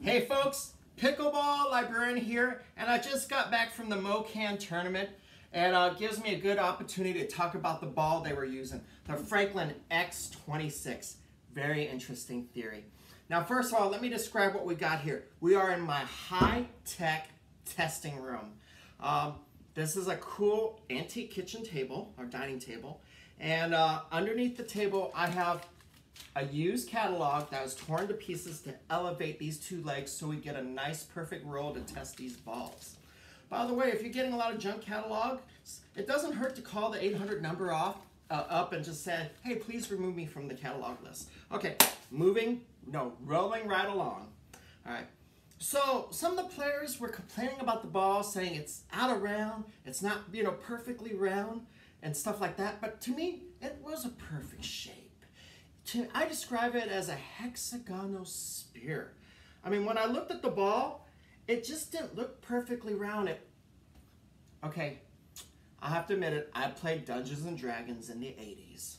Hey folks, Pickleball Librarian here, and I just got back from the MoCan tournament, and it gives me a good opportunity to talk about the ball they were using, the Franklin X26. Very interesting theory. Now first of all, let me describe what we got here. We are in my high-tech testing room. This is a cool antique kitchen table, or dining table, and underneath the table I have a used catalog that was torn to pieces to elevate these two legs so we get a nice perfect roll to test these balls. By the way, if you're getting a lot of junk catalogs, it doesn't hurt to call the 800 number up and just say, hey, please remove me from the catalog list. Okay, rolling right along. All right. So some of the players were complaining about the ball, saying it's out of round, it's not, perfectly round and stuff like that. But to me, it was a perfect shape. I describe it as a hexagonal spear. I mean, when I looked at the ball, it just didn't look perfectly round. Okay, I have to admit it, I played Dungeons and Dragons in the 80s.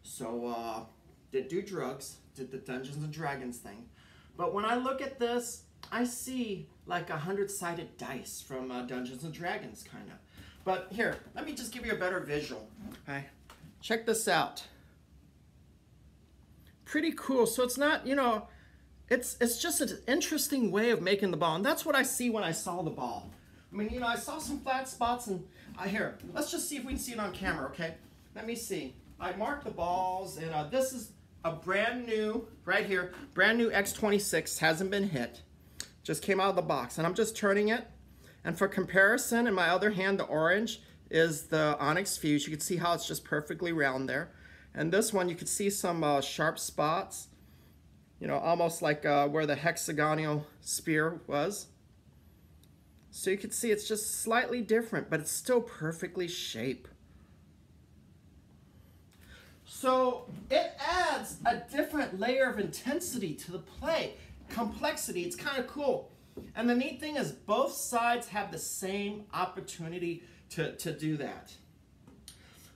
So, didn't do drugs, did the Dungeons and Dragons thing. But when I look at this, I see like 100-sided dice from Dungeons and Dragons, kind of. But here, let me just give you a better visual. Okay, check this out. Pretty cool. So it's not, it's just an interesting way of making the ball. And that's what I see when I saw the ball. I mean, I saw some flat spots and here, let's just see if we can see it on camera, okay? Let me see. I marked the balls and this is a brand new, right here, brand new X26, hasn't been hit. Just came out of the box and I'm just turning it. And for comparison, in my other hand, the orange is the Onyx Fuse. You can see how it's just perfectly round there. And this one, you can see some sharp spots, almost like where the hexagonal spear was. So you can see it's just slightly different, but it's still perfectly shaped. So it adds a different layer of intensity to the play, complexity. It's kind of cool. And the neat thing is both sides have the same opportunity to do that.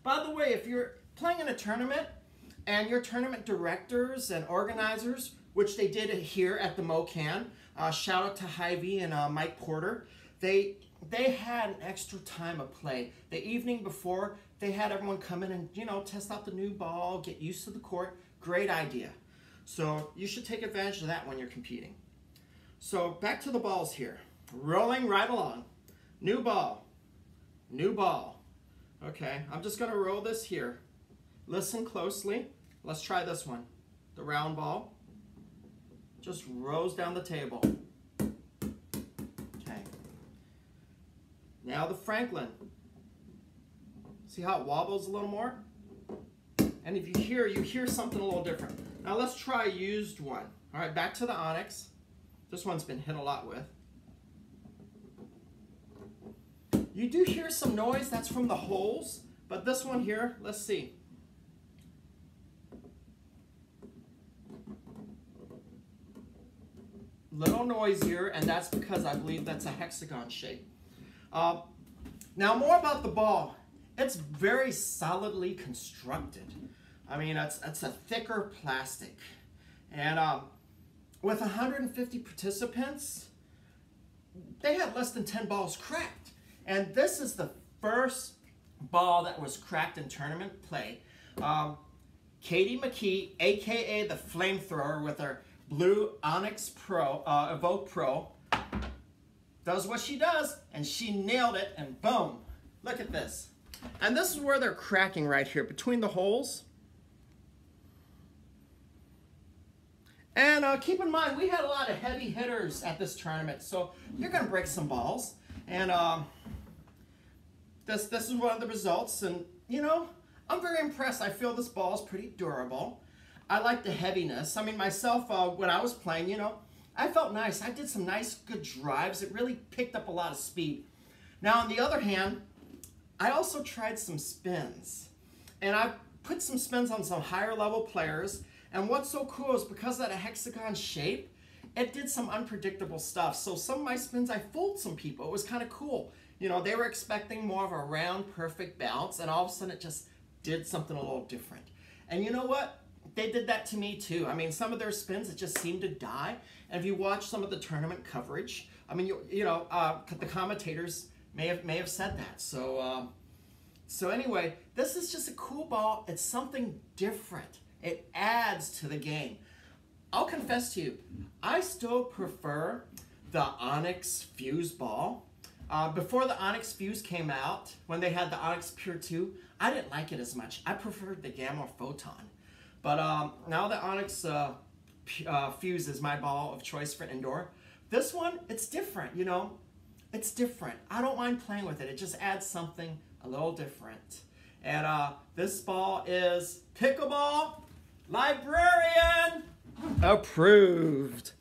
By the way, if you're playing in a tournament and your tournament directors and organizers, which they did here at the MoCan, shout out to Hy-Vee and Mike Porter, they had an extra time of play. The evening before, they had everyone come in and test out the new ball, get used to the court. Great idea. So you should take advantage of that when you're competing. So back to the balls here. Rolling right along. New ball. New ball. Okay, I'm just gonna roll this here. Listen closely. Let's try this one. The round ball just rolls down the table. Okay. Now the Franklin. See how it wobbles a little more? And if you hear something a little different. Now let's try a used one. All right, back to the Onyx. This one's been hit a lot with. You do hear some noise, that's from the holes, but this one here, let's see. Little noisier, and that's because I believe that's a hexagon shape. Now more about the ball. It's very solidly constructed. I mean, it's a thicker plastic. And with 150 participants, they had less than 10 balls cracked. And this is the first ball that was cracked in tournament play. Katie McKee, AKA the Flamethrower with her blue Onyx Pro, Evoke Pro, does what she does, and she nailed it, and boom, look at this. And this is where they're cracking right here, between the holes. And keep in mind, we had a lot of heavy hitters at this tournament, so you're gonna break some balls. And this is one of the results, and I'm very impressed. I feel this ball is pretty durable. I like the heaviness. I mean, myself, when I was playing, I felt nice. I did some nice, good drives. It really picked up a lot of speed. Now, on the other hand, I also tried some spins. And I put some spins on some higher level players. And what's so cool is because of that hexagon shape, it did some unpredictable stuff. So some of my spins, I fooled some people. It was kind of cool. They were expecting more of a round, perfect bounce, and all of a sudden it just did something a little different. And you know what? they did that to me too. I mean, some of their spins, it just seemed to die. And if you watch some of the tournament coverage, I mean, the commentators may have said that. So anyway, this is just a cool ball. It's something different. It adds to the game. I'll confess to you, I still prefer the Onyx Fuse ball. Before the Onyx Fuse came out, when they had the Onyx Pure 2, I didn't like it as much. I preferred the Gamma Photon. But now the Onyx Fuse is my ball of choice for indoor. This one, it's different, you know. It's different. I don't mind playing with it. It just adds something a little different. And this ball is Pickleball Librarian approved.